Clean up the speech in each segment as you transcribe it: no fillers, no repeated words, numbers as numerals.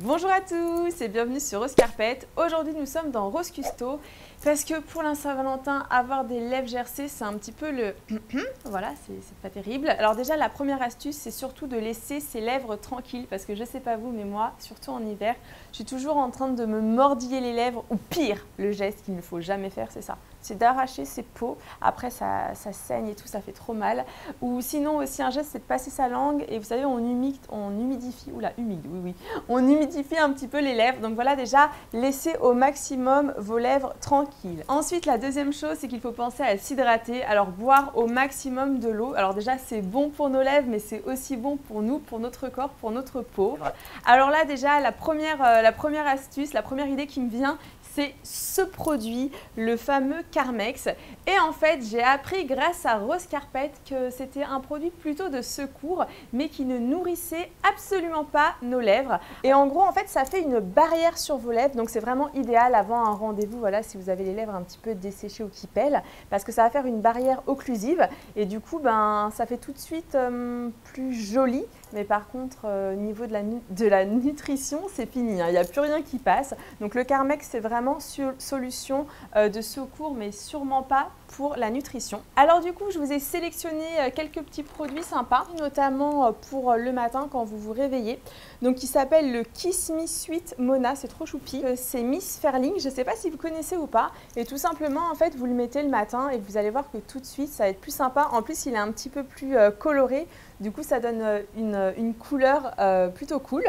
Bonjour à tous et bienvenue sur Rose Carpet. Aujourd'hui nous sommes dans Rose Custo parce que pour la Saint-Valentin, avoir des lèvres gercées c'est un petit peu le voilà, c'est pas terrible. Alors déjà la première astuce c'est surtout de laisser ses lèvres tranquilles parce que je sais pas vous mais moi, surtout en hiver, je suis toujours en train de me mordiller les lèvres ou pire, le geste qu'il ne faut jamais faire c'est ça. C'est d'arracher ses peaux, après ça saigne et tout, ça fait trop mal. Ou sinon aussi un geste c'est de passer sa langue et vous savez on humidifie, oula humide, oui, on humidifie un petit peu les lèvres. Donc voilà déjà, laissez au maximum vos lèvres tranquilles. Ensuite la deuxième chose c'est qu'il faut penser à s'hydrater, alors boire au maximum de l'eau. Alors déjà c'est bon pour nos lèvres mais c'est aussi bon pour nous, pour notre corps, pour notre peau. Alors là déjà la première astuce, la première idée qui me vient, c'est ce produit, le fameux Carmex. Et en fait, j'ai appris grâce à Rose Carpet que c'était un produit plutôt de secours, mais qui ne nourrissait absolument pas nos lèvres. Et en gros, en fait, ça fait une barrière sur vos lèvres. Donc, c'est vraiment idéal avant un rendez-vous, voilà, si vous avez les lèvres un petit peu desséchées ou qui pèlent, parce que ça va faire une barrière occlusive. Et du coup, ben, ça fait tout de suite plus joli. Mais par contre, au niveau de la nutrition, c'est fini, hein. Il n'y a plus rien qui passe. Donc le Carmex, c'est vraiment solution de secours, mais sûrement pas pour la nutrition. Alors du coup, je vous ai sélectionné quelques petits produits sympas, notamment pour le matin quand vous vous réveillez. Donc il s'appelle le Kiss Me Sweet Mona, c'est trop choupi. C'est Miss Ferling, je ne sais pas si vous connaissez ou pas. Et tout simplement, en fait, vous le mettez le matin et vous allez voir que tout de suite, ça va être plus sympa. En plus, il est un petit peu plus coloré. Du coup, ça donne une couleur plutôt cool.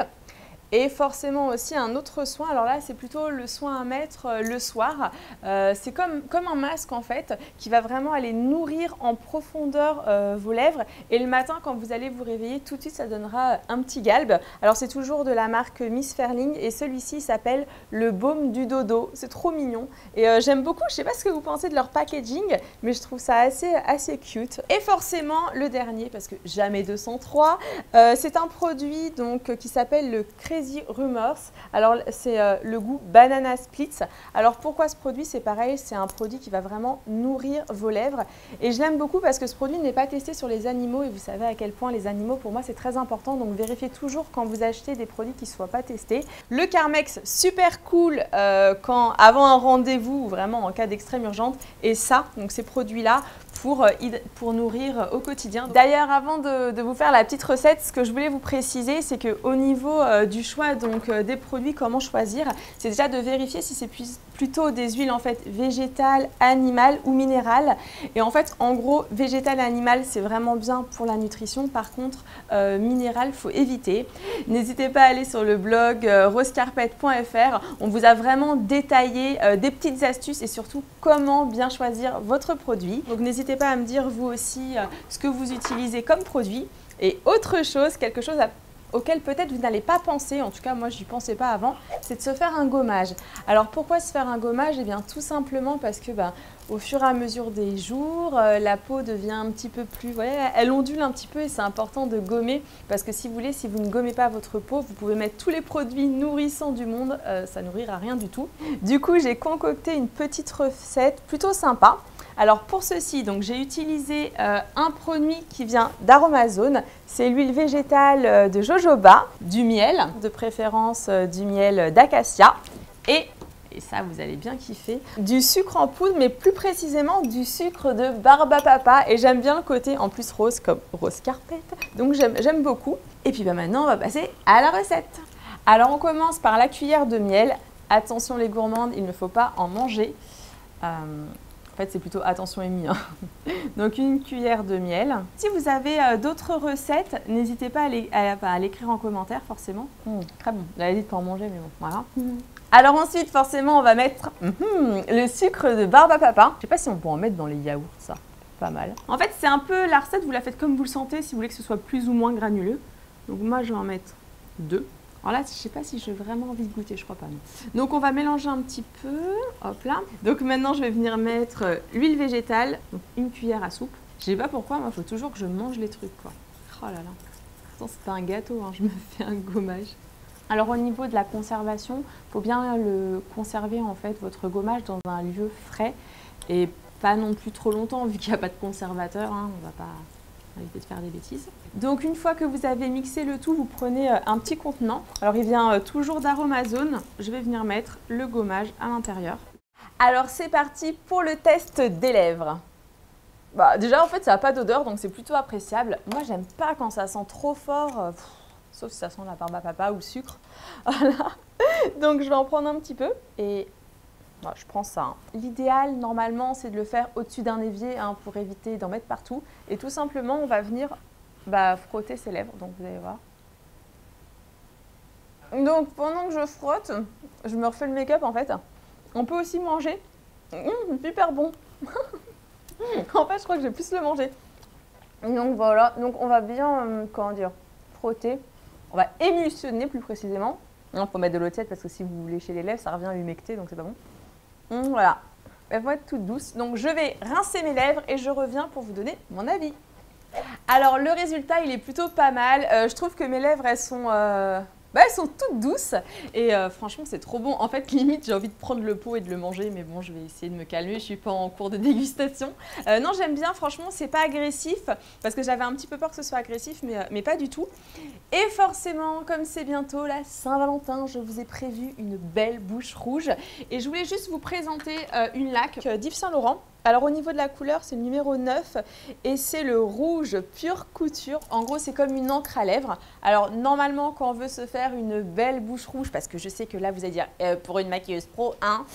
Et forcément aussi un autre soin, alors là c'est plutôt le soin à mettre le soir, c'est comme un masque en fait qui va vraiment aller nourrir en profondeur vos lèvres et le matin quand vous allez vous réveiller tout de suite ça donnera un petit galbe. Alors c'est toujours de la marque Miss Ferling et celui-ci s'appelle le baume du dodo, c'est trop mignon et j'aime beaucoup, je sais pas ce que vous pensez de leur packaging mais je trouve ça assez cute. Et forcément le dernier parce que jamais 203, c'est un produit donc qui s'appelle le Crazy Rumors. Alors c'est le goût Banana Splits. Alors pourquoi ce produit? C'est pareil, c'est un produit qui va vraiment nourrir vos lèvres et je l'aime beaucoup parce que ce produit n'est pas testé sur les animaux et vous savez à quel point les animaux pour moi c'est très important, donc vérifiez toujours quand vous achetez des produits qui ne soient pas testés. Le Carmex super cool avant un rendez-vous ou vraiment en cas d'extrême urgence et ça, donc ces produits là pour nourrir au quotidien. D'ailleurs, avant de vous faire la petite recette, ce que je voulais vous préciser, c'est qu'au niveau du choix des produits, comment choisir, c'est déjà de vérifier si c'est plutôt des huiles en fait végétales, animales ou minérales. Et en fait, en gros, végétal et animal, c'est vraiment bien pour la nutrition. Par contre, minéral, faut éviter. N'hésitez pas à aller sur le blog rosecarpet.fr. On vous a vraiment détaillé des petites astuces et surtout comment bien choisir votre produit. Donc n'hésitez pas à me dire vous aussi ce que vous utilisez comme produit. Et autre chose, quelque chose auquel peut-être vous n'allez pas penser, en tout cas moi je n'y pensais pas avant, c'est de se faire un gommage. Alors pourquoi se faire un gommage? Eh bien tout simplement parce que au fur et à mesure des jours, la peau devient un petit peu plus, elle ondule un petit peu et c'est important de gommer parce que si vous voulez, si vous ne gommez pas votre peau, vous pouvez mettre tous les produits nourrissants du monde, ça nourrira rien du tout. Du coup j'ai concocté une petite recette plutôt sympa. Alors pour ceci, donc j'ai utilisé un produit qui vient d'Aromazone, c'est l'huile végétale de jojoba, du miel, de préférence du miel d'acacia et ça vous allez bien kiffer, du sucre en poudre mais plus précisément du sucre de barbe à papa et j'aime bien le côté en plus rose comme Rose Carpet, donc j'aime beaucoup. Et puis maintenant on va passer à la recette. Alors on commence par la cuillère de miel, attention les gourmandes, il ne faut pas en manger. En fait, c'est plutôt attention Amy. Hein. Donc, une cuillère de miel. Si vous avez d'autres recettes, n'hésitez pas à l'écrire en commentaire, forcément. Très bon. J'avais dit de pas en manger, mais bon, voilà. Alors ensuite, forcément, on va mettre le sucre de barbe à papa. Je sais pas si on peut en mettre dans les yaourts, ça. Pas mal. En fait, c'est un peu la recette, vous la faites comme vous le sentez, si vous voulez que ce soit plus ou moins granuleux. Donc, moi, je vais en mettre 2. Alors là, je ne sais pas si j'ai vraiment envie de goûter, je crois pas. Non. Donc on va mélanger un petit peu, hop là. Donc maintenant, je vais venir mettre l'huile végétale, donc une cuillère à soupe. Je sais pas pourquoi, moi, il faut toujours que je mange les trucs, quoi. Oh là là. Pourtant, c'est pas un gâteau, hein, je me fais un gommage. Alors au niveau de la conservation, il faut bien le conserver, en fait, votre gommage dans un lieu frais et pas non plus trop longtemps, vu qu'il n'y a pas de conservateur, hein, on va pas va éviter de faire des bêtises. Donc une fois que vous avez mixé le tout, vous prenez un petit contenant. Alors il vient toujours d'Aromazone. Je vais venir mettre le gommage à l'intérieur. Alors c'est parti pour le test des lèvres. Bah, déjà en fait ça n'a pas d'odeur donc c'est plutôt appréciable. Moi j'aime pas quand ça sent trop fort, sauf si ça sent la barbe à papa ou le sucre. Voilà. Donc je vais en prendre un petit peu et bah, je prends ça. Hein. L'idéal normalement c'est de le faire au-dessus d'un évier hein, pour éviter d'en mettre partout. Et tout simplement on va venir frotter ses lèvres, donc vous allez voir. Donc pendant que je frotte, je me refais le make-up en fait. On peut aussi manger. Super bon. En fait, je crois que je vais plus le manger. Donc voilà, donc on va bien, frotter. On va émulsionner plus précisément. Il faut mettre de l'eau tiède parce que si vous léchez les lèvres, ça revient à humecter, donc c'est pas bon. Voilà, elles vont être toutes douces. Donc je vais rincer mes lèvres et je reviens pour vous donner mon avis. Alors le résultat, il est plutôt pas mal. Je trouve que mes lèvres, elles sont toutes douces et franchement c'est trop bon. En fait limite j'ai envie de prendre le pot et de le manger mais bon je vais essayer de me calmer, je suis pas en cours de dégustation. Non j'aime bien, franchement c'est pas agressif parce que j'avais un petit peu peur que ce soit agressif mais pas du tout. Et forcément comme c'est bientôt la Saint-Valentin, je vous ai prévu une belle bouche rouge et je voulais juste vous présenter une laque d'Yves Saint Laurent. Alors au niveau de la couleur, c'est le numéro 9 et c'est le rouge pure couture. En gros, c'est comme une encre à lèvres. Alors normalement, quand on veut se faire une belle bouche rouge, parce que je sais que là, vous allez dire, pour une maquilleuse pro, hein,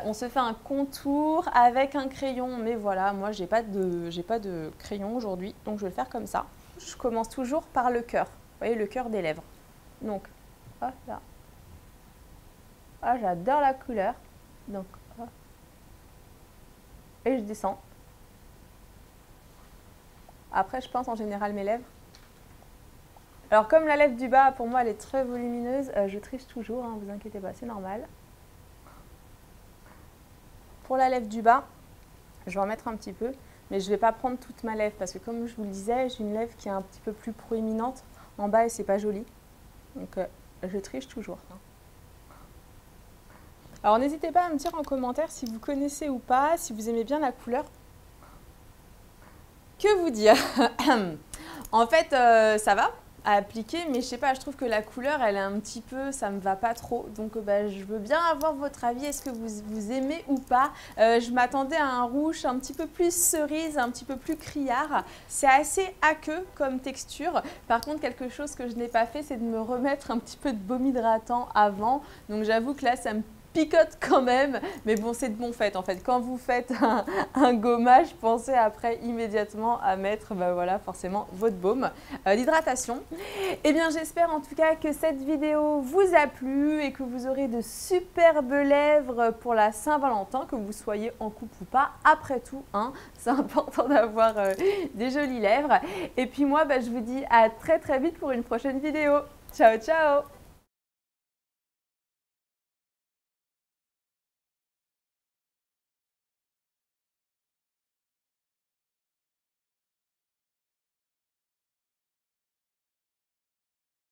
on se fait un contour avec un crayon. Mais voilà, moi, j'ai pas de crayon aujourd'hui, donc je vais le faire comme ça. Je commence toujours par le cœur. Vous voyez, le cœur des lèvres. Donc, hop là. Ah, j'adore la couleur. Donc, hop. Et je descends. Après, je pince en général mes lèvres. Alors, comme la lèvre du bas, pour moi, elle est très volumineuse, je triche toujours, hein, vous inquiétez pas, c'est normal. Pour la lèvre du bas, je vais en mettre un petit peu, mais je ne vais pas prendre toute ma lèvre parce que, comme je vous le disais, j'ai une lèvre qui est un petit peu plus proéminente en bas et c'est pas joli. Donc, je triche toujours. Alors n'hésitez pas à me dire en commentaire si vous connaissez ou pas, si vous aimez bien la couleur. Que vous dire? En fait, ça va à appliquer, mais je sais pas, je trouve que la couleur, elle est un petit peu, ça me va pas trop. Donc je veux bien avoir votre avis, est-ce que vous aimez ou pas? Je m'attendais à un rouge un petit peu plus cerise, un petit peu plus criard. C'est assez aqueux comme texture. Par contre, quelque chose que je n'ai pas fait, c'est de me remettre un petit peu de baume hydratant avant. Donc j'avoue que là, ça me picote quand même, mais bon c'est de bon fait en fait. Quand vous faites un gommage, pensez après immédiatement à mettre voilà, forcément votre baume d'hydratation. Et bien j'espère en tout cas que cette vidéo vous a plu et que vous aurez de superbes lèvres pour la Saint-Valentin, que vous soyez en couple ou pas. Après tout, hein, c'est important d'avoir des jolies lèvres. Et puis moi je vous dis à très vite pour une prochaine vidéo. Ciao ciao.